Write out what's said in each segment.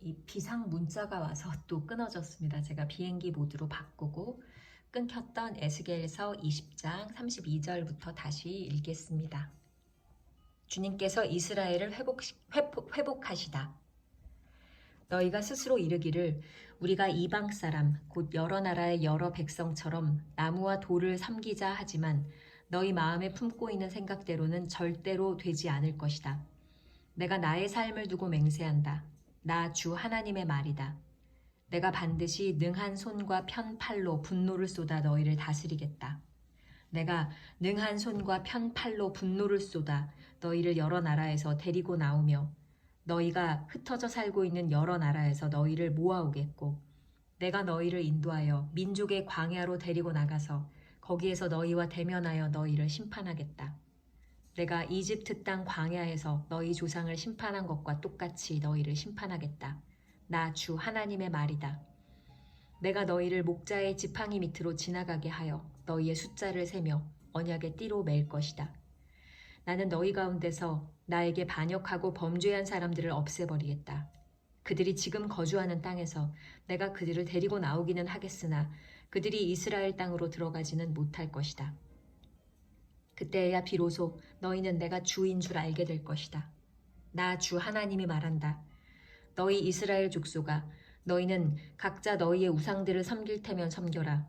이 비상 문자가 와서 또 끊어졌습니다. 제가 비행기 모드로 바꾸고 끊겼던 에스겔서 20장 32절부터 다시 읽겠습니다. 주님께서 이스라엘을 회복하시다. 너희가 스스로 이르기를 우리가 이방 사람 곧 여러 나라의 여러 백성처럼 나무와 돌을 섬기자 하지만 너희 마음에 품고 있는 생각대로는 절대로 되지 않을 것이다. 내가 나의 삶을 두고 맹세한다. 나 주 하나님의 말이다. 내가 반드시 능한 손과 편 팔로 분노를 쏟아 너희를 다스리겠다. 내가 능한 손과 편 팔로 분노를 쏟아 너희를 여러 나라에서 데리고 나오며 너희가 흩어져 살고 있는 여러 나라에서 너희를 모아오겠고 내가 너희를 인도하여 민족의 광야로 데리고 나가서 거기에서 너희와 대면하여 너희를 심판하겠다. 내가 이집트 땅 광야에서 너희 조상을 심판한 것과 똑같이 너희를 심판하겠다. 나 주 하나님의 말이다. 내가 너희를 목자의 지팡이 밑으로 지나가게 하여 너희의 숫자를 세며 언약의 띠로 맬 것이다. 나는 너희 가운데서 나에게 반역하고 범죄한 사람들을 없애버리겠다. 그들이 지금 거주하는 땅에서 내가 그들을 데리고 나오기는 하겠으나 그들이 이스라엘 땅으로 들어가지는 못할 것이다. 그때야 비로소 너희는 내가 주인 줄 알게 될 것이다. 나 주 하나님이 말한다. 너희 이스라엘 족속아, 너희는 각자 너희의 우상들을 섬길 테면 섬겨라.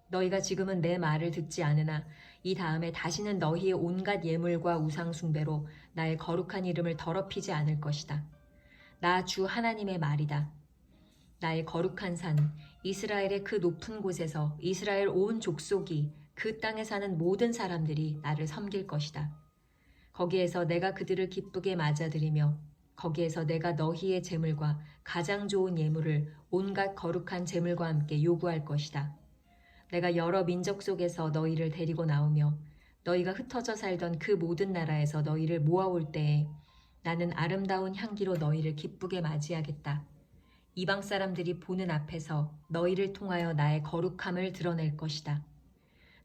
너희가 지금은 내 말을 듣지 않으나 이 다음에 다시는 너희의 온갖 예물과 우상 숭배로 나의 거룩한 이름을 더럽히지 않을 것이다. 나 주 하나님의 말이다. 나의 거룩한 산, 이스라엘의 그 높은 곳에서 이스라엘 온 족속이 그 땅에 사는 모든 사람들이 나를 섬길 것이다. 거기에서 내가 그들을 기쁘게 맞아들이며 거기에서 내가 너희의 재물과 가장 좋은 예물을 온갖 거룩한 재물과 함께 요구할 것이다. 내가 여러 민족 속에서 너희를 데리고 나오며 너희가 흩어져 살던 그 모든 나라에서 너희를 모아올 때에 나는 아름다운 향기로 너희를 기쁘게 맞이하겠다. 이방 사람들이 보는 앞에서 너희를 통하여 나의 거룩함을 드러낼 것이다.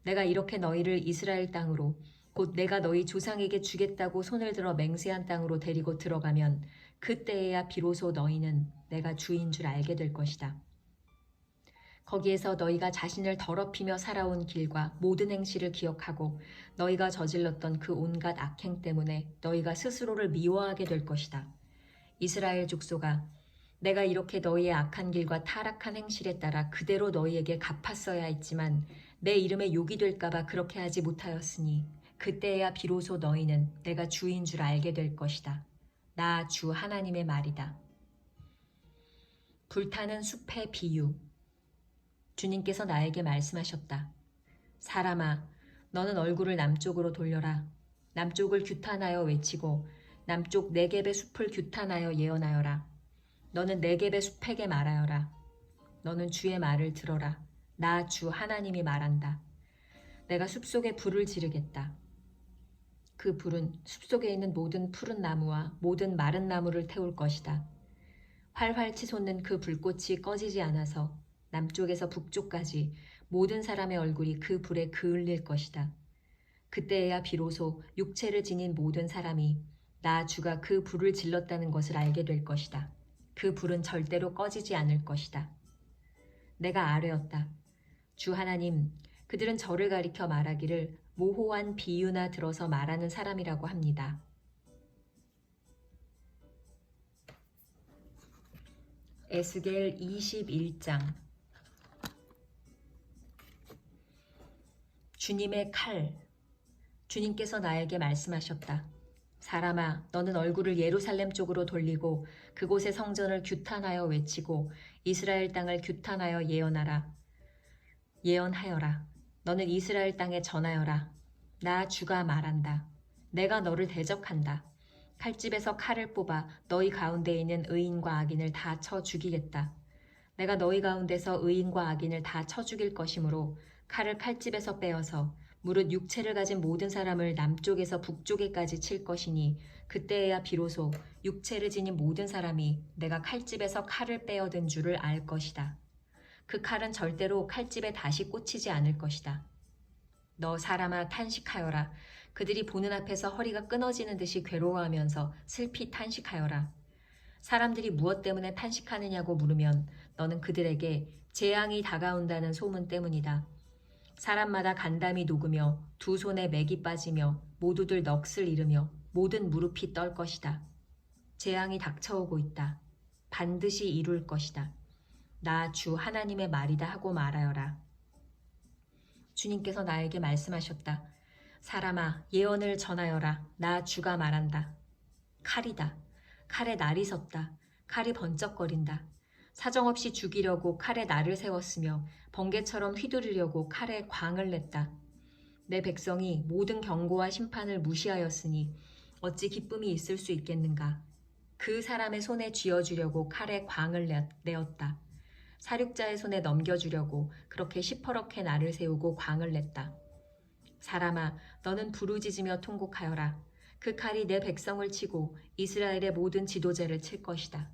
내가 이렇게 너희를 이스라엘 땅으로 곧 내가 너희 조상에게 주겠다고 손을 들어 맹세한 땅으로 데리고 들어가면 그때에야 비로소 너희는 내가 주인 줄 알게 될 것이다. 거기에서 너희가 자신을 더럽히며 살아온 길과 모든 행실을 기억하고 너희가 저질렀던 그 온갖 악행 때문에 너희가 스스로를 미워하게 될 것이다. 이스라엘 족속아, 내가 이렇게 너희의 악한 길과 타락한 행실에 따라 그대로 너희에게 갚았어야 했지만 내 이름에 욕이 될까봐 그렇게 하지 못하였으니 그때야 비로소 너희는 내가 주인 줄 알게 될 것이다. 나 주 하나님의 말이다. 불타는 숲의 비유. 주님께서 나에게 말씀하셨다. 사람아, 너는 얼굴을 남쪽으로 돌려라. 남쪽을 규탄하여 외치고 남쪽 네겝의 숲을 규탄하여 예언하여라. 너는 네겝의 숲에게 말하여라. 너는 주의 말을 들어라. 나 주 하나님이 말한다. 내가 숲속에 불을 지르겠다. 그 불은 숲속에 있는 모든 푸른 나무와 모든 마른 나무를 태울 것이다. 활활 치솟는 그 불꽃이 꺼지지 않아서 남쪽에서 북쪽까지 모든 사람의 얼굴이 그 불에 그을릴 것이다. 그때에야 비로소 육체를 지닌 모든 사람이 나 주가 그 불을 질렀다는 것을 알게 될 것이다. 그 불은 절대로 꺼지지 않을 것이다. 내가 아뢰었다. 주 하나님, 그들은 저를 가리켜 말하기를 모호한 비유나 들어서 말하는 사람이라고 합니다. 에스겔 21장. 주님의 칼. 주님께서 나에게 말씀하셨다. 사람아, 너는 얼굴을 예루살렘 쪽으로 돌리고 그곳의 성전을 규탄하여 외치고 이스라엘 땅을 규탄하여 예언하여라. 너는 이스라엘 땅에 전하여라. 나 주가 말한다. 내가 너를 대적한다. 칼집에서 칼을 뽑아 너희 가운데 있는 의인과 악인을 다 쳐 죽이겠다. 내가 너희 가운데서 의인과 악인을 다 쳐 죽일 것이므로 칼을 칼집에서 빼어서 무릇 육체를 가진 모든 사람을 남쪽에서 북쪽에까지 칠 것이니 그때에야 비로소 육체를 지닌 모든 사람이 내가 칼집에서 칼을 빼어든 줄을 알 것이다. 그 칼은 절대로 칼집에 다시 꽂히지 않을 것이다. 너 사람아 탄식하여라. 그들이 보는 앞에서 허리가 끊어지는 듯이 괴로워하면서 슬피 탄식하여라. 사람들이 무엇 때문에 탄식하느냐고 물으면 너는 그들에게 재앙이 다가온다는 소문 때문이다. 사람마다 간담이 녹으며 두 손에 맥이 빠지며 모두들 넋을 잃으며 모든 무릎이 떨 것이다. 재앙이 닥쳐오고 있다. 반드시 이룰 것이다. 나 주 하나님의 말이다 하고 말하여라. 주님께서 나에게 말씀하셨다. 사람아, 예언을 전하여라. 나 주가 말한다. 칼이다. 칼에 날이 섰다. 칼이 번쩍거린다. 사정없이 죽이려고 칼에 날을 세웠으며 번개처럼 휘두르려고 칼에 광을 냈다. 내 백성이 모든 경고와 심판을 무시하였으니 어찌 기쁨이 있을 수 있겠는가. 그 사람의 손에 쥐어주려고 칼에 광을 내었다. 사륙자의 손에 넘겨주려고 그렇게 시퍼렇게 날을 세우고 광을 냈다. 사람아, 너는 부르짖으며 통곡하여라. 그 칼이 내 백성을 치고 이스라엘의 모든 지도자를 칠 것이다.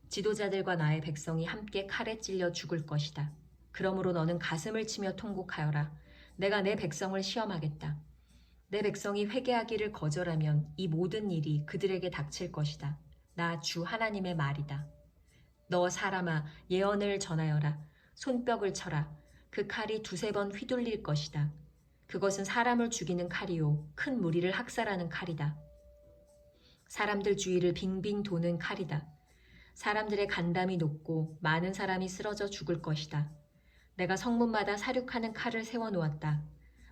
지도자들과 나의 백성이 함께 칼에 찔려 죽을 것이다. 그러므로 너는 가슴을 치며 통곡하여라. 내가 내 백성을 시험하겠다. 내 백성이 회개하기를 거절하면 이 모든 일이 그들에게 닥칠 것이다. 나 주 하나님의 말이다. 너 사람아, 예언을 전하여라. 손뼉을 쳐라. 그 칼이 두세 번 휘둘릴 것이다. 그것은 사람을 죽이는 칼이요 큰 무리를 학살하는 칼이다. 사람들 주위를 빙빙 도는 칼이다. 사람들의 간담이 높고 많은 사람이 쓰러져 죽을 것이다. 내가 성문마다 사륙하는 칼을 세워놓았다.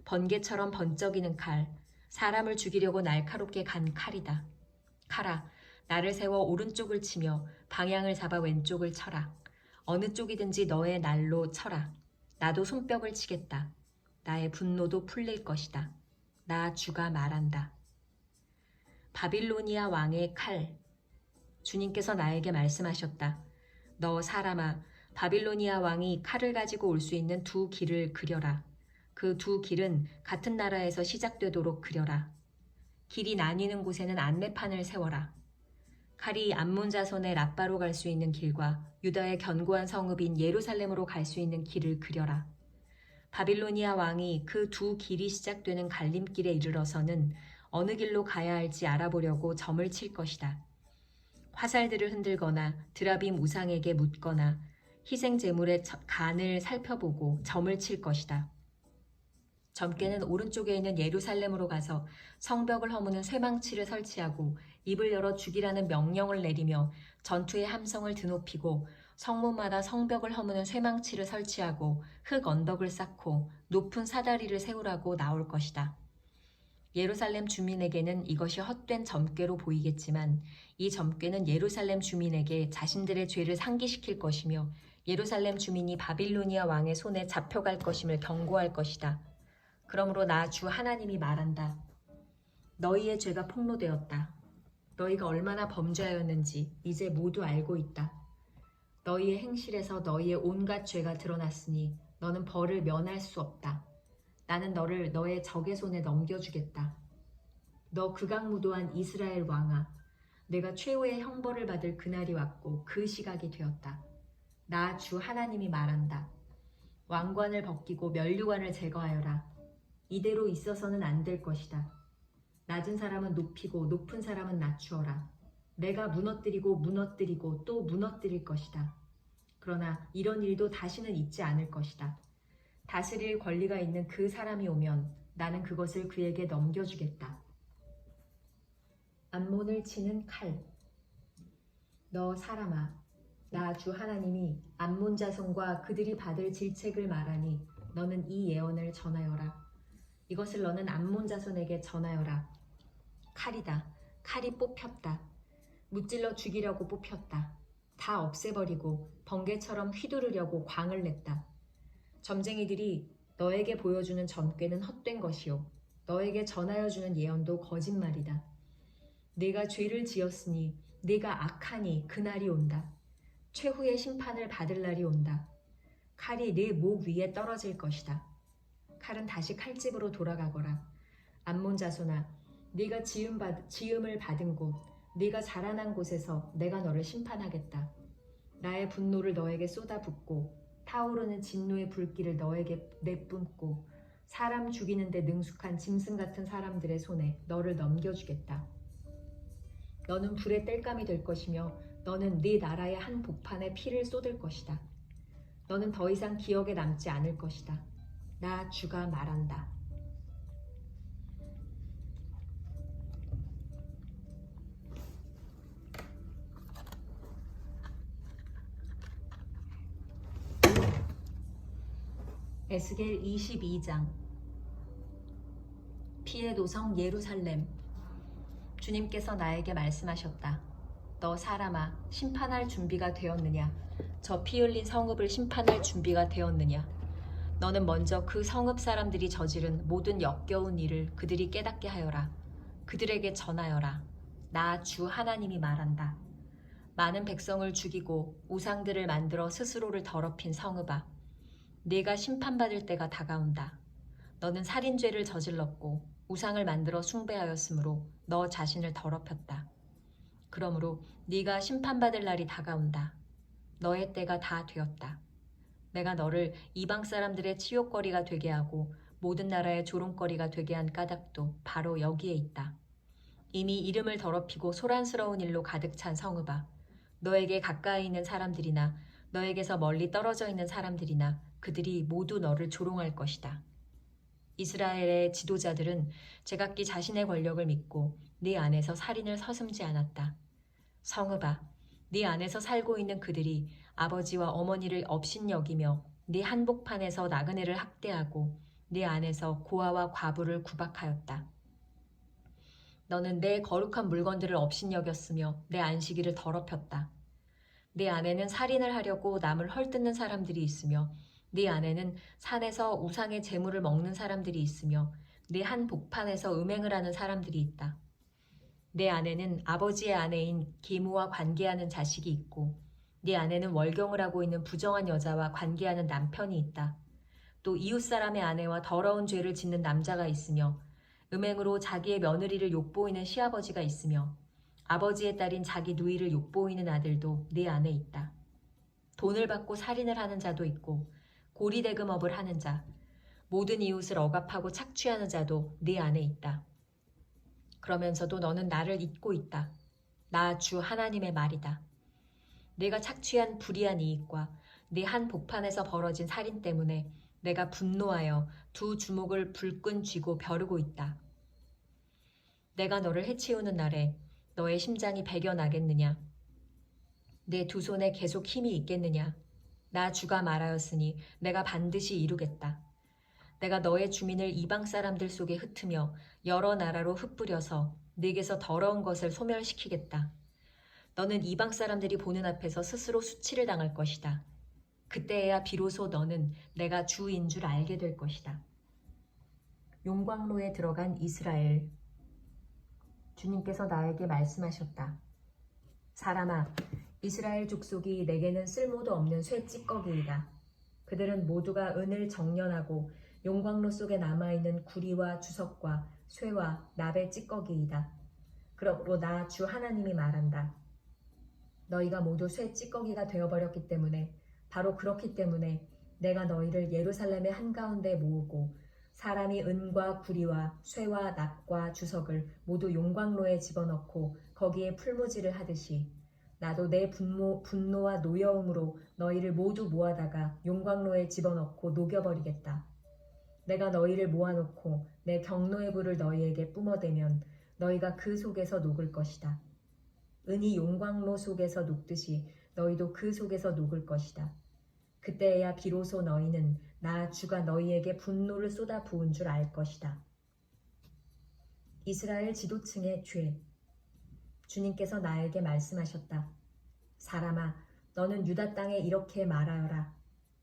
번개처럼 번쩍이는 칼, 사람을 죽이려고 날카롭게 간 칼이다. 칼아, 나를 세워 오른쪽을 치며 방향을 잡아 왼쪽을 쳐라. 어느 쪽이든지 너의 날로 쳐라. 나도 손뼉을 치겠다. 나의 분노도 풀릴 것이다. 나 주가 말한다. 바빌로니아 왕의 칼. 주님께서 나에게 말씀하셨다. 너 사람아, 바빌로니아 왕이 칼을 가지고 올 수 있는 두 길을 그려라. 그 두 길은 같은 나라에서 시작되도록 그려라. 길이 나뉘는 곳에는 안내판을 세워라. 칼이 암몬 자손의 라빠로 갈 수 있는 길과 유다의 견고한 성읍인 예루살렘으로 갈 수 있는 길을 그려라. 바빌로니아 왕이 그 두 길이 시작되는 갈림길에 이르러서는 어느 길로 가야 할지 알아보려고 점을 칠 것이다. 화살들을 흔들거나 드라빔 우상에게 묻거나 희생 제물의 간을 살펴보고 점을 칠 것이다. 점괘는 오른쪽에 있는 예루살렘으로 가서 성벽을 허무는 쇠망치를 설치하고 입을 열어 죽이라는 명령을 내리며 전투의 함성을 드높이고 성문마다 성벽을 허무는 쇠망치를 설치하고 흙 언덕을 쌓고 높은 사다리를 세우라고 나올 것이다. 예루살렘 주민에게는 이것이 헛된 점괘로 보이겠지만 이 점괘는 예루살렘 주민에게 자신들의 죄를 상기시킬 것이며 예루살렘 주민이 바빌로니아 왕의 손에 잡혀갈 것임을 경고할 것이다. 그러므로 나 주 하나님이 말한다. 너희의 죄가 폭로되었다. 너희가 얼마나 범죄하였는지 이제 모두 알고 있다. 너희의 행실에서 너희의 온갖 죄가 드러났으니 너는 벌을 면할 수 없다. 나는 너를 너의 적의 손에 넘겨주겠다. 너 극악무도한 이스라엘 왕아, 내가 최후의 형벌을 받을 그날이 왔고 그 시각이 되었다. 나 주 하나님이 말한다. 왕관을 벗기고 면류관을 제거하여라. 이대로 있어서는 안 될 것이다. 낮은 사람은 높이고 높은 사람은 낮추어라. 내가 무너뜨리고 또 무너뜨릴 것이다. 그러나 이런 일도 다시는 있지 않을 것이다. 다스릴 권리가 있는 그 사람이 오면 나는 그것을 그에게 넘겨주겠다. 암몬을 치는 칼. 너 사람아, 나 주 하나님이 암몬 자손과 그들이 받을 질책을 말하니 너는 이 예언을 전하여라. 이것을 너는 암몬 자손에게 전하여라. 칼이다. 칼이 뽑혔다. 무찔러 죽이려고 뽑혔다. 다 없애버리고 번개처럼 휘두르려고 광을 냈다. 점쟁이들이 너에게 보여주는 점괘는 헛된 것이요 너에게 전하여주는 예언도 거짓말이다. 네가 죄를 지었으니 네가 악하니 그날이 온다. 최후의 심판을 받을 날이 온다. 칼이 네 목 위에 떨어질 것이다. 칼은 다시 칼집으로 돌아가거라. 암몬 자손아, 네가 지음을 받은 곳, 네가 자라난 곳에서 내가 너를 심판하겠다. 나의 분노를 너에게 쏟아붓고 타오르는 진노의 불길을 너에게 내뿜고 사람 죽이는 데 능숙한 짐승 같은 사람들의 손에 너를 넘겨주겠다. 너는 불의 땔감이 될 것이며 너는 네 나라의 한 복판에 피를 쏟을 것이다. 너는 더 이상 기억에 남지 않을 것이다. 나 주가 말한다. 에스겔 22장. 피의 도성 예루살렘. 주님께서 나에게 말씀하셨다. 너 사람아, 심판할 준비가 되었느냐? 저 피 흘린 성읍을 심판할 준비가 되었느냐? 너는 먼저 그 성읍 사람들이 저지른 모든 역겨운 일을 그들이 깨닫게 하여라. 그들에게 전하여라. 나 주 하나님이 말한다. 많은 백성을 죽이고 우상들을 만들어 스스로를 더럽힌 성읍아, 네가 심판받을 때가 다가온다. 너는 살인죄를 저질렀고 우상을 만들어 숭배하였으므로 너 자신을 더럽혔다. 그러므로 네가 심판받을 날이 다가온다. 너의 때가 다 되었다. 내가 너를 이방 사람들의 치욕거리가 되게 하고 모든 나라의 조롱거리가 되게 한 까닭도 바로 여기에 있다. 이미 이름을 더럽히고 소란스러운 일로 가득 찬 성읍아, 너에게 가까이 있는 사람들이나 너에게서 멀리 떨어져 있는 사람들이나 그들이 모두 너를 조롱할 것이다. 이스라엘의 지도자들은 제각기 자신의 권력을 믿고 네 안에서 살인을 서슴지 않았다. 성읍아, 네 안에서 살고 있는 그들이 아버지와 어머니를 업신여기며 네 한복판에서 나그네를 학대하고 네 안에서 고아와 과부를 구박하였다. 너는 내 거룩한 물건들을 업신여겼으며 내 안식일을 더럽혔다. 네 안에는 살인을 하려고 남을 헐뜯는 사람들이 있으며 네 안에는 산에서 우상의 재물을 먹는 사람들이 있으며 네 한 복판에서 음행을 하는 사람들이 있다. 네 안에는 아버지의 아내인 계무와 관계하는 자식이 있고 네 안에는 월경을 하고 있는 부정한 여자와 관계하는 남편이 있다. 또 이웃사람의 아내와 더러운 죄를 짓는 남자가 있으며 음행으로 자기의 며느리를 욕보이는 시아버지가 있으며 아버지의 딸인 자기 누이를 욕보이는 아들도 네 안에 있다. 돈을 받고 살인을 하는 자도 있고 고리대금업을 하는 자, 모든 이웃을 억압하고 착취하는 자도 네 안에 있다. 그러면서도 너는 나를 잊고 있다. 나 주 하나님의 말이다. 내가 착취한 불의한 이익과 네 한 복판에서 벌어진 살인 때문에 내가 분노하여 두 주목을 불끈 쥐고 벼르고 있다. 내가 너를 해치우는 날에 너의 심장이 배겨나겠느냐? 내 두 손에 계속 힘이 있겠느냐? 나 주가 말하였으니 내가 반드시 이루겠다. 내가 너의 주민을 이방 사람들 속에 흩으며 여러 나라로 흩뿌려서 네게서 더러운 것을 소멸시키겠다. 너는 이방 사람들이 보는 앞에서 스스로 수치를 당할 것이다. 그때야 비로소 너는 내가 주인 줄 알게 될 것이다. 용광로에 들어간 이스라엘. 주님께서 나에게 말씀하셨다. 사람아, 이스라엘 족속이 내게는 쓸모도 없는 쇠 찌꺼기이다. 그들은 모두가 은을 정련하고 용광로 속에 남아있는 구리와 주석과 쇠와 납의 찌꺼기이다. 그러므로 나 주 하나님이 말한다. 너희가 모두 쇠 찌꺼기가 되어버렸기 때문에, 바로 그렇기 때문에 내가 너희를 예루살렘의 한가운데 모으고 사람이 은과 구리와 쇠와 납과 주석을 모두 용광로에 집어넣고 거기에 풀무질을 하듯이 나도 내 분노와 노여움으로 너희를 모두 모아다가 용광로에 집어넣고 녹여버리겠다. 내가 너희를 모아놓고 내 경노의 불을 너희에게 뿜어대면 너희가 그 속에서 녹을 것이다. 은이 용광로 속에서 녹듯이 너희도 그 속에서 녹을 것이다. 그때야 비로소 너희는 나 주가 너희에게 분노를 쏟아 부은 줄 알 것이다. 이스라엘 지도층의 죄. 주님께서 나에게 말씀하셨다. 사람아, 너는 유다 땅에 이렇게 말하여라.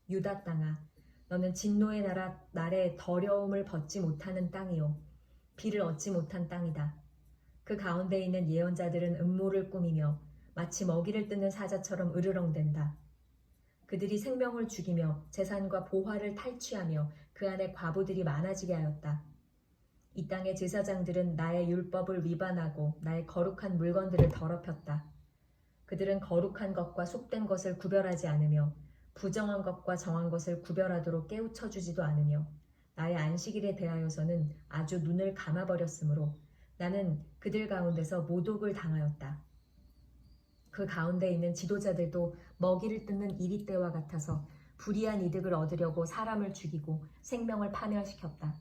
유다 땅아, 너는 진노의 날에 더러움을 벗지 못하는 땅이요, 비를 얻지 못한 땅이다. 그 가운데 있는 예언자들은 음모를 꾸미며 마치 먹이를 뜯는 사자처럼 으르렁댄다. 그들이 생명을 죽이며 재산과 보화를 탈취하며 그 안에 과부들이 많아지게 하였다. 이 땅의 제사장들은 나의 율법을 위반하고 나의 거룩한 물건들을 더럽혔다. 그들은 거룩한 것과 속된 것을 구별하지 않으며 부정한 것과 정한 것을 구별하도록 깨우쳐주지도 않으며 나의 안식일에 대하여서는 아주 눈을 감아버렸으므로 나는 그들 가운데서 모독을 당하였다. 그 가운데 있는 지도자들도 먹이를 뜯는 이리떼와 같아서 불이한 이득을 얻으려고 사람을 죽이고 생명을 파멸시켰다.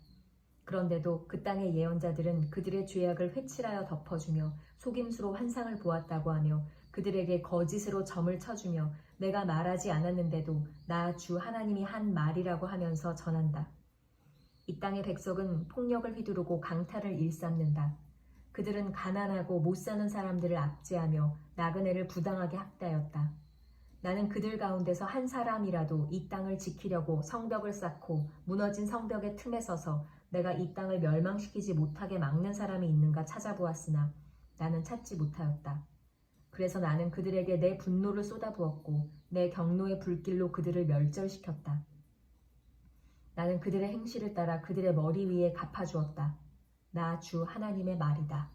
그런데도 그 땅의 예언자들은 그들의 죄악을 회칠하여 덮어주며 속임수로 환상을 보았다고 하며 그들에게 거짓으로 점을 쳐주며 내가 말하지 않았는데도 나 주 하나님이 한 말이라고 하면서 전한다. 이 땅의 백성은 폭력을 휘두르고 강탈을 일삼는다. 그들은 가난하고 못 사는 사람들을 압제하며 나그네를 부당하게 학대하였다. 나는 그들 가운데서 한 사람이라도 이 땅을 지키려고 성벽을 쌓고 무너진 성벽의 틈에 서서 내가 이 땅을 멸망시키지 못하게 막는 사람이 있는가 찾아보았으나 나는 찾지 못하였다. 그래서 나는 그들에게 내 분노를 쏟아부었고 내 경노의 불길로 그들을 멸절시켰다. 나는 그들의 행실을 따라 그들의 머리 위에 갚아주었다. 나 주 하나님의 말이다.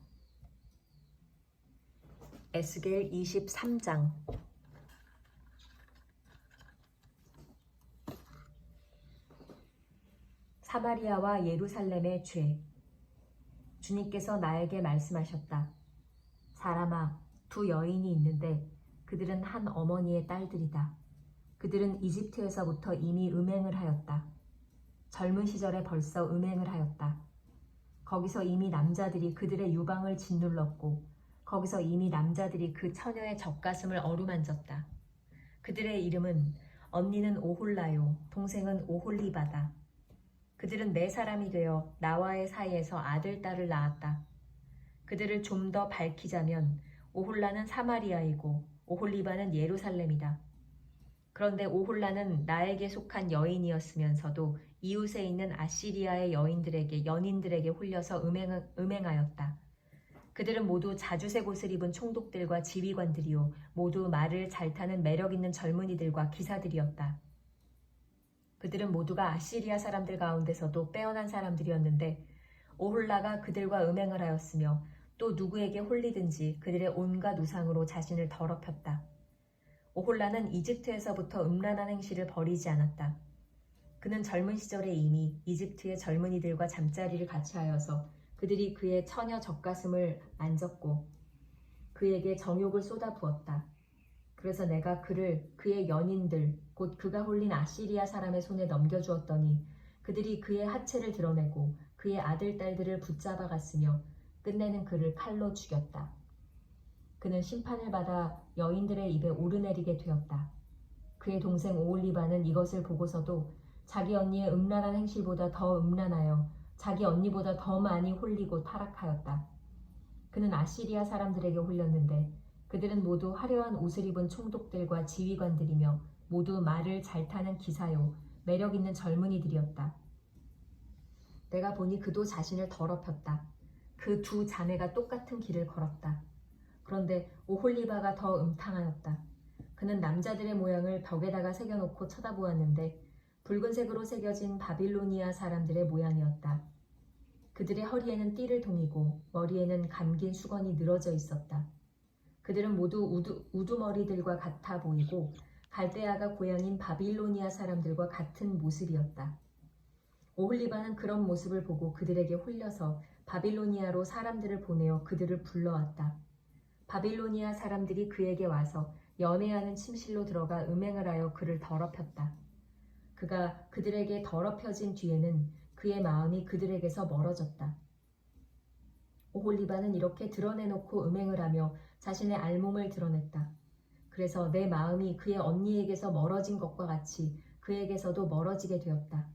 에스겔 23장. 사마리아와 예루살렘의 죄. 주님께서 나에게 말씀하셨다. 사람아, 두 여인이 있는데 그들은 한 어머니의 딸들이다. 그들은 이집트에서부터 이미 음행을 하였다. 젊은 시절에 벌써 음행을 하였다. 거기서 이미 남자들이 그들의 유방을 짓눌렀고 거기서 이미 남자들이 그 처녀의 젖가슴을 어루만졌다. 그들의 이름은 언니는 오홀라요, 동생은 오홀리바다. 그들은 내 사람이 되어 나와의 사이에서 아들, 딸을 낳았다. 그들을 좀 더 밝히자면 오홀라는 사마리아이고 오홀리바는 예루살렘이다. 그런데 오홀라는 나에게 속한 여인이었으면서도 이웃에 있는 아시리아의 연인들에게 홀려서 음행하였다. 그들은 모두 자주색 옷을 입은 총독들과 지휘관들이요 모두 말을 잘 타는 매력 있는 젊은이들과 기사들이었다. 그들은 모두가 아시리아 사람들 가운데서도 빼어난 사람들이었는데 오홀라가 그들과 음행을 하였으며 또 누구에게 홀리든지 그들의 온갖 우상으로 자신을 더럽혔다. 오홀라는 이집트에서부터 음란한 행실을 버리지 않았다. 그는 젊은 시절에 이미 이집트의 젊은이들과 잠자리를 같이 하여서 그들이 그의 처녀 젖가슴을 만졌고 그에게 정욕을 쏟아부었다. 그래서 내가 그를 그의 연인들 곧 그가 홀린 아시리아 사람의 손에 넘겨주었더니 그들이 그의 하체를 드러내고 그의 아들 딸들을 붙잡아 갔으며 끝내는 그를 칼로 죽였다. 그는 심판을 받아 여인들의 입에 오르내리게 되었다. 그의 동생 오홀리바는 이것을 보고서도 자기 언니의 음란한 행실보다 더 음란하여 자기 언니보다 더 많이 홀리고 타락하였다. 그는 아시리아 사람들에게 홀렸는데 그들은 모두 화려한 옷을 입은 총독들과 지휘관들이며 모두 말을 잘 타는 기사요 매력 있는 젊은이들이었다. 내가 보니 그도 자신을 더럽혔다. 그 두 자매가 똑같은 길을 걸었다. 그런데 오홀리바가 더 음탕하였다. 그는 남자들의 모양을 벽에다가 새겨놓고 쳐다보았는데 붉은색으로 새겨진 바빌로니아 사람들의 모양이었다. 그들의 허리에는 띠를 동이고 머리에는 감긴 수건이 늘어져 있었다. 그들은 모두 우두머리들과 같아 보이고 갈대아가 고향인 바빌로니아 사람들과 같은 모습이었다. 오홀리바는 그런 모습을 보고 그들에게 홀려서 바빌로니아로 사람들을 보내어 그들을 불러왔다. 바빌로니아 사람들이 그에게 와서 연애하는 침실로 들어가 음행을 하여 그를 더럽혔다. 그가 그들에게 더럽혀진 뒤에는 그의 마음이 그들에게서 멀어졌다. 오홀리바는 이렇게 드러내놓고 음행을 하며 자신의 알몸을 드러냈다. 그래서 내 마음이 그의 언니에게서 멀어진 것과 같이 그에게서도 멀어지게 되었다.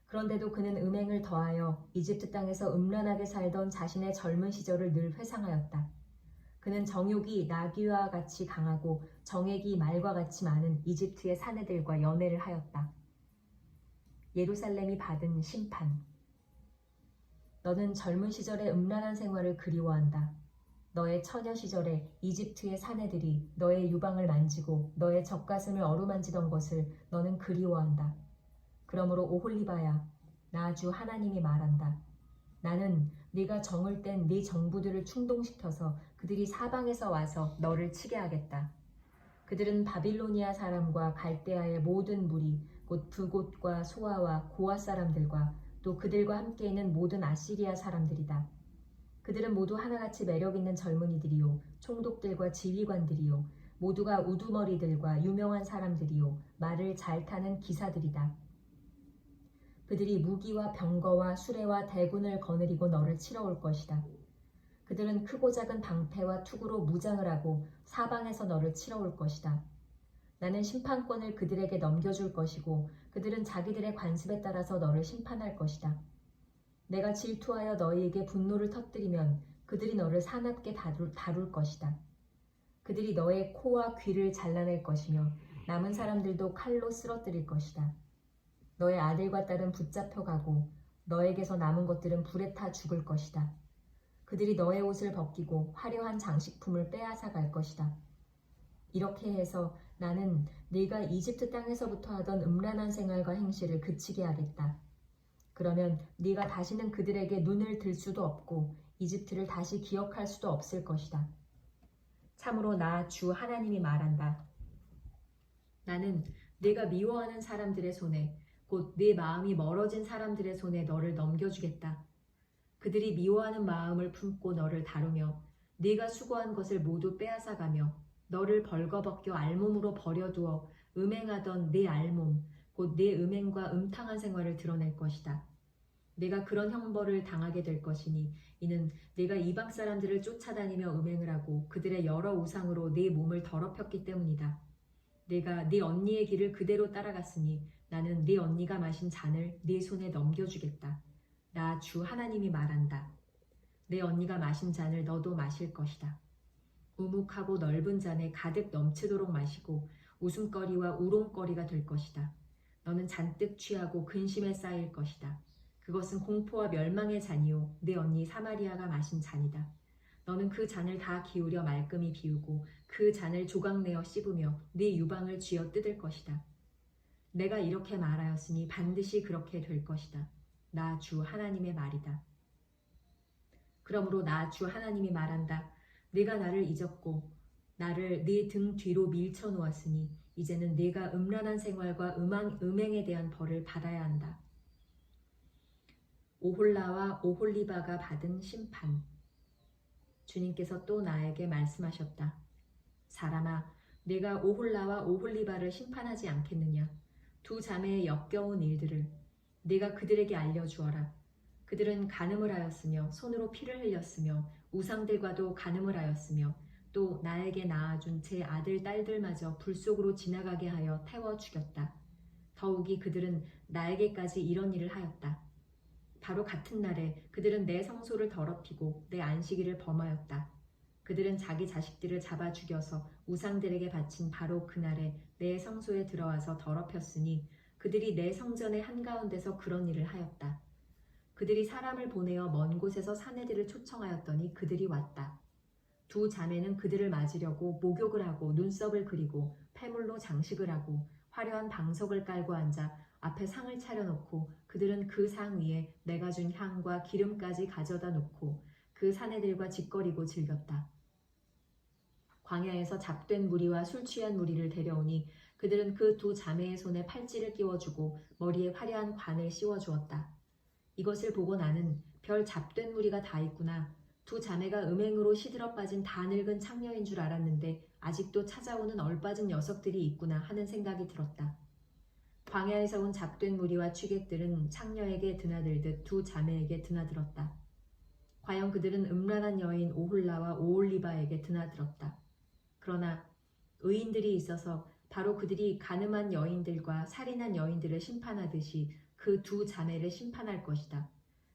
그런데도 그는 음행을 더하여 이집트 땅에서 음란하게 살던 자신의 젊은 시절을 늘 회상하였다. 그는 정욕이 나귀와 같이 강하고 정액이 말과 같이 많은 이집트의 사내들과 연애를 하였다. 예루살렘이 받은 심판. 너는 젊은 시절의 음란한 생활을 그리워한다. 너의 처녀 시절에 이집트의 사내들이 너의 유방을 만지고 너의 젖가슴을 어루만지던 것을 너는 그리워한다. 그러므로 오홀리바야, 나 주 하나님이 말한다. 나는 네가 정을 뗀 네 정부들을 충동시켜서 그들이 사방에서 와서 너를 치게 하겠다. 그들은 바빌로니아 사람과 갈대아의 모든 무리, 곧 브곶과 소아와 고아 사람들과 또 그들과 함께 있는 모든 아시리아 사람들이다. 그들은 모두 하나같이 매력있는 젊은이들이요 총독들과 지휘관들이요 모두가 우두머리들과 유명한 사람들이요 말을 잘 타는 기사들이다. 그들이 무기와 병거와 수레와 대군을 거느리고 너를 치러 올 것이다. 그들은 크고 작은 방패와 투구로 무장을 하고 사방에서 너를 치러 올 것이다. 나는 심판권을 그들에게 넘겨줄 것이고 그들은 자기들의 관습에 따라서 너를 심판할 것이다. 내가 질투하여 너희에게 분노를 터뜨리면 그들이 너를 사납게 다룰 것이다. 그들이 너의 코와 귀를 잘라낼 것이며 남은 사람들도 칼로 쓰러뜨릴 것이다. 너의 아들과 딸은 붙잡혀 가고 너에게서 남은 것들은 불에 타 죽을 것이다. 그들이 너의 옷을 벗기고 화려한 장식품을 빼앗아 갈 것이다. 이렇게 해서 나는 네가 이집트 땅에서부터 하던 음란한 생활과 행실을 그치게 하겠다. 그러면 네가 다시는 그들에게 눈을 들 수도 없고 이집트를 다시 기억할 수도 없을 것이다. 참으로 나 주 하나님이 말한다. 나는 네가 미워하는 사람들의 손에 곧 네 마음이 멀어진 사람들의 손에 너를 넘겨주겠다. 그들이 미워하는 마음을 품고 너를 다루며 네가 수고한 것을 모두 빼앗아가며 너를 벌거벗겨 알몸으로 버려두어 음행하던 네 알몸 곧 네 음행과 음탕한 생활을 드러낼 것이다. 내가 그런 형벌을 당하게 될 것이니 이는 네가 이방 사람들을 쫓아다니며 음행을 하고 그들의 여러 우상으로 네 몸을 더럽혔기 때문이다. 내가 네 언니의 길을 그대로 따라갔으니 나는 네 언니가 마신 잔을 네 손에 넘겨주겠다. 나 주 하나님이 말한다. 내 언니가 마신 잔을 너도 마실 것이다. 우묵하고 넓은 잔에 가득 넘치도록 마시고 웃음거리와 우롱거리가 될 것이다. 너는 잔뜩 취하고 근심에 쌓일 것이다. 그것은 공포와 멸망의 잔이요 내 언니 사마리아가 마신 잔이다. 너는 그 잔을 다 기울여 말끔히 비우고 그 잔을 조각내어 씹으며 네 유방을 쥐어 뜯을 것이다. 내가 이렇게 말하였으니 반드시 그렇게 될 것이다. 나 주 하나님의 말이다. 그러므로 나 주 하나님이 말한다. 네가 나를 잊었고 나를 네 등 뒤로 밀쳐 놓았으니 이제는 네가 음란한 생활과 음행에 대한 벌을 받아야 한다. 오홀라와 오홀리바가 받은 심판. 주님께서 또 나에게 말씀하셨다. 사람아, 네가 오홀라와 오홀리바를 심판하지 않겠느냐? 두 자매의 역겨운 일들을 네가 그들에게 알려주어라. 그들은 간음을 하였으며 손으로 피를 흘렸으며 우상들과도 간음을 하였으며 또 나에게 낳아준 제 아들 딸들마저 불 속으로 지나가게 하여 태워 죽였다. 더욱이 그들은 나에게까지 이런 일을 하였다. 바로 같은 날에 그들은 내 성소를 더럽히고 내 안식일을 범하였다. 그들은 자기 자식들을 잡아 죽여서 우상들에게 바친 바로 그날에 내 성소에 들어와서 더럽혔으니 그들이 내 성전의 한가운데서 그런 일을 하였다. 그들이 사람을 보내어 먼 곳에서 사내들을 초청하였더니 그들이 왔다. 두 자매는 그들을 맞으려고 목욕을 하고 눈썹을 그리고 패물로 장식을 하고 화려한 방석을 깔고 앉아 앞에 상을 차려놓고 그들은 그 상 위에 내가 준 향과 기름까지 가져다 놓고 그 사내들과 짓거리고 즐겼다. 광야에서 잡된 무리와 술 취한 무리를 데려오니 그들은 그 두 자매의 손에 팔찌를 끼워주고 머리에 화려한 관을 씌워주었다. 이것을 보고 나는 별 잡된 무리가 다 있구나. 두 자매가 음행으로 시들어 빠진 다 늙은 창녀인 줄 알았는데 아직도 찾아오는 얼빠진 녀석들이 있구나 하는 생각이 들었다. 광야에서 온 잡된 무리와 취객들은 창녀에게 드나들듯 두 자매에게 드나들었다. 과연 그들은 음란한 여인 오홀라와 오홀리바에게 드나들었다. 그러나 의인들이 있어서 바로 그들이 간음한 여인들과 살인한 여인들을 심판하듯이 그 두 자매를 심판할 것이다.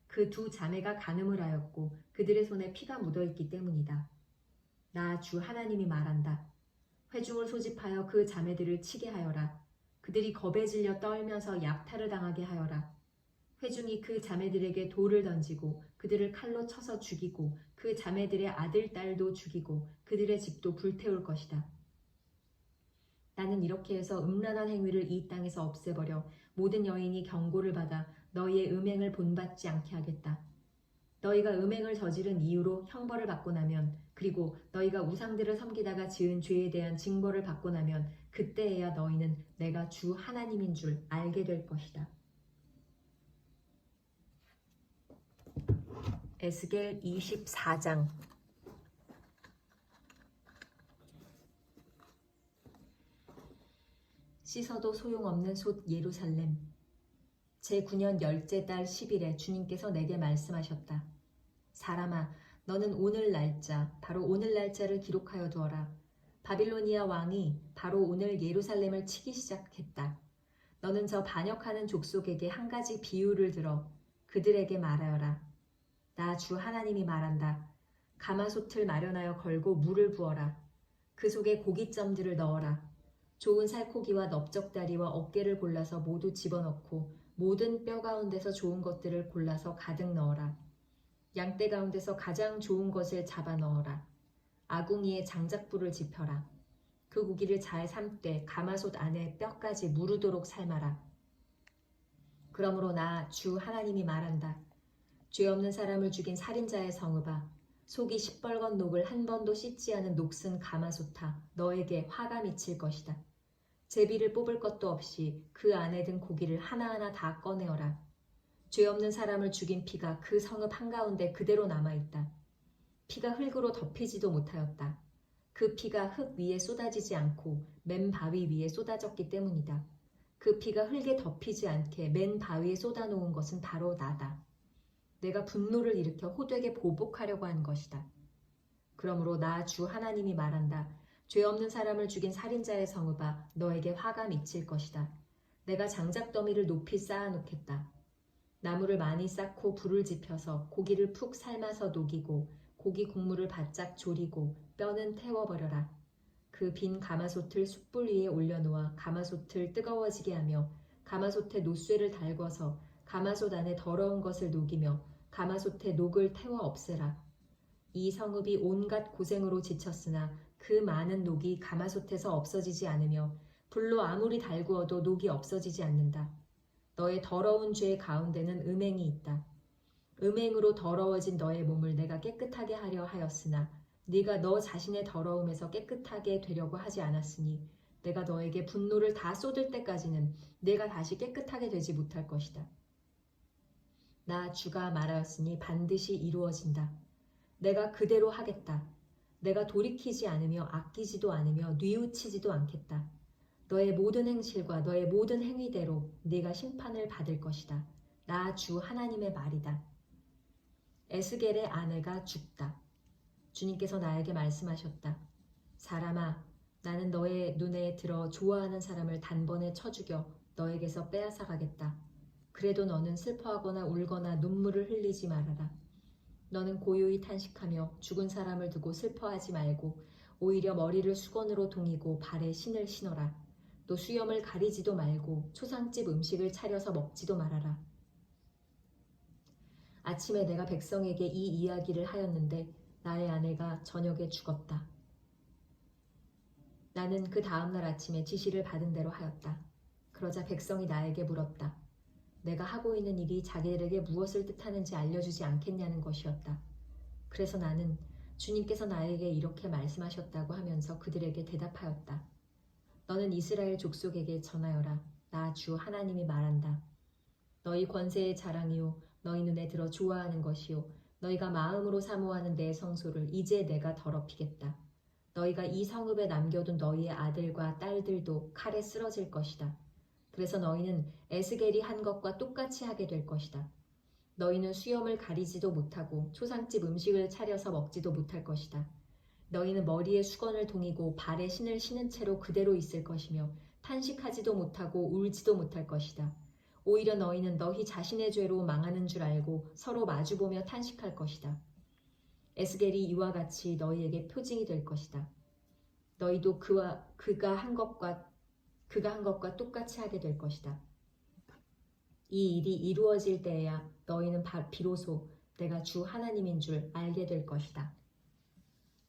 그 두 자매가 간음을 하였고 그들의 손에 피가 묻어있기 때문이다. 나 주 하나님이 말한다. 회중을 소집하여 그 자매들을 치게 하여라. 그들이 겁에 질려 떨면서 약탈을 당하게 하여라. 회중이 그 자매들에게 돌을 던지고 그들을 칼로 쳐서 죽이고 그 자매들의 아들, 딸도 죽이고 그들의 집도 불태울 것이다. 나는 이렇게 해서 음란한 행위를 이 땅에서 없애버려 모든 여인이 경고를 받아 너희의 음행을 본받지 않게 하겠다. 너희가 음행을 저지른 이유로 형벌을 받고 나면 그리고 너희가 우상들을 섬기다가 지은 죄에 대한 징벌을 받고 나면 그때에야 너희는 내가 주 하나님인 줄 알게 될 것이다. 에스겔 24장. 씻어도 소용없는 솥 예루살렘. 제9년 10째 달 10일에 주님께서 내게 말씀하셨다. 사람아, 너는 오늘 날짜, 바로 오늘 날짜를 기록하여 두어라. 바빌로니아 왕이 바로 오늘 예루살렘을 치기 시작했다. 너는 저 반역하는 족속에게 한 가지 비유를 들어 그들에게 말하여라. 나 주 하나님이 말한다. 가마솥을 마련하여 걸고 물을 부어라. 그 속에 고깃점들을 넣어라. 좋은 살코기와 넓적다리와 어깨를 골라서 모두 집어넣고 모든 뼈 가운데서 좋은 것들을 골라서 가득 넣어라. 양떼 가운데서 가장 좋은 것을 잡아 넣어라. 아궁이에 장작불을 지펴라. 그 고기를 잘 삶되 가마솥 안에 뼈까지 무르도록 삶아라. 그러므로 나 주 하나님이 말한다. 죄 없는 사람을 죽인 살인자의 성읍아, 속이 시뻘건 녹을 한 번도 씻지 않은 녹슨 가마솥아, 너에게 화가 미칠 것이다. 제비를 뽑을 것도 없이 그 안에 든 고기를 하나하나 다 꺼내어라. 죄 없는 사람을 죽인 피가 그 성읍 한가운데 그대로 남아있다. 피가 흙으로 덮이지도 못하였다. 그 피가 흙 위에 쏟아지지 않고 맨 바위 위에 쏟아졌기 때문이다. 그 피가 흙에 덮이지 않게 맨 바위에 쏟아놓은 것은 바로 나다. 내가 분노를 일으켜 호되게 보복하려고 한 것이다. 그러므로 나 주 하나님이 말한다. 죄 없는 사람을 죽인 살인자의 성읍아, 너에게 화가 미칠 것이다. 내가 장작더미를 높이 쌓아놓겠다. 나무를 많이 쌓고 불을 지펴서 고기를 푹 삶아서 녹이고 고기 국물을 바짝 졸이고 뼈는 태워버려라. 그 빈 가마솥을 숯불 위에 올려놓아 가마솥을 뜨거워지게 하며 가마솥에 노쇠를 달궈서 가마솥 안에 더러운 것을 녹이며 가마솥에 녹을 태워 없애라. 이 성읍이 온갖 고생으로 지쳤으나 그 많은 녹이 가마솥에서 없어지지 않으며 불로 아무리 달구어도 녹이 없어지지 않는다. 너의 더러운 죄 가운데는 음행이 있다. 음행으로 더러워진 너의 몸을 내가 깨끗하게 하려 하였으나 네가 너 자신의 더러움에서 깨끗하게 되려고 하지 않았으니 내가 너에게 분노를 다 쏟을 때까지는 내가 다시 깨끗하게 되지 못할 것이다. 나 주가 말하였으니 반드시 이루어진다. 내가 그대로 하겠다. 내가 돌이키지 않으며 아끼지도 않으며 뉘우치지도 않겠다. 너의 모든 행실과 너의 모든 행위대로 네가 심판을 받을 것이다. 나 주 하나님의 말이다. 에스겔의 아내가 죽다. 주님께서 나에게 말씀하셨다. 사람아, 나는 너의 눈에 들어 좋아하는 사람을 단번에 쳐 죽여 너에게서 빼앗아 가겠다. 그래도 너는 슬퍼하거나 울거나 눈물을 흘리지 말아라. 너는 고요히 탄식하며 죽은 사람을 두고 슬퍼하지 말고 오히려 머리를 수건으로 동이고 발에 신을 신어라. 또 수염을 가리지도 말고 초상집 음식을 차려서 먹지도 말아라. 아침에 내가 백성에게 이 이야기를 하였는데 나의 아내가 저녁에 죽었다. 나는 그 다음날 아침에 지시를 받은 대로 하였다. 그러자 백성이 나에게 물었다. 내가 하고 있는 일이 자기들에게 무엇을 뜻하는지 알려주지 않겠냐는 것이었다. 그래서 나는 주님께서 나에게 이렇게 말씀하셨다고 하면서 그들에게 대답하였다. 너는 이스라엘 족속에게 전하여라. 나 주 하나님이 말한다. 너희 권세의 자랑이요 너희 눈에 들어 좋아하는 것이요 너희가 마음으로 사모하는 내 성소를 이제 내가 더럽히겠다. 너희가 이 성읍에 남겨둔 너희의 아들과 딸들도 칼에 쓰러질 것이다. 그래서 너희는 에스겔이 한 것과 똑같이 하게 될 것이다. 너희는 수염을 가리지도 못하고 초상집 음식을 차려서 먹지도 못할 것이다. 너희는 머리에 수건을 동이고 발에 신을 신은 채로 그대로 있을 것이며 탄식하지도 못하고 울지도 못할 것이다. 오히려 너희는 너희 자신의 죄로 망하는 줄 알고 서로 마주보며 탄식할 것이다. 에스겔이 이와 같이 너희에게 표징이 될 것이다. 너희도 그가 한 것과 똑같이 하게 될 것이다. 이 일이 이루어질 때에야 너희는 비로소 내가 주 하나님인 줄 알게 될 것이다.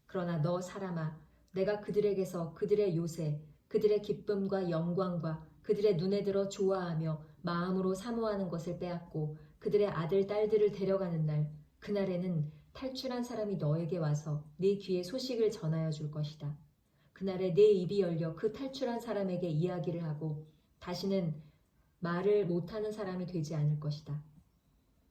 그러나 너 사람아, 내가 그들에게서 그들의 요새, 그들의 기쁨과 영광과 그들의 눈에 들어 좋아하며 마음으로 사모하는 것을 빼앗고 그들의 아들, 딸들을 데려가는 날, 그날에는 탈출한 사람이 너에게 와서 네 귀에 소식을 전하여 줄 것이다. 그날에 내 입이 열려 그 탈출한 사람에게 이야기를 하고 다시는 말을 못하는 사람이 되지 않을 것이다.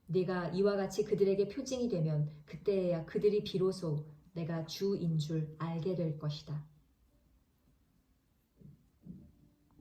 네가 이와 같이 그들에게 표징이 되면 그때에야 그들이 비로소 내가 주인 줄 알게 될 것이다.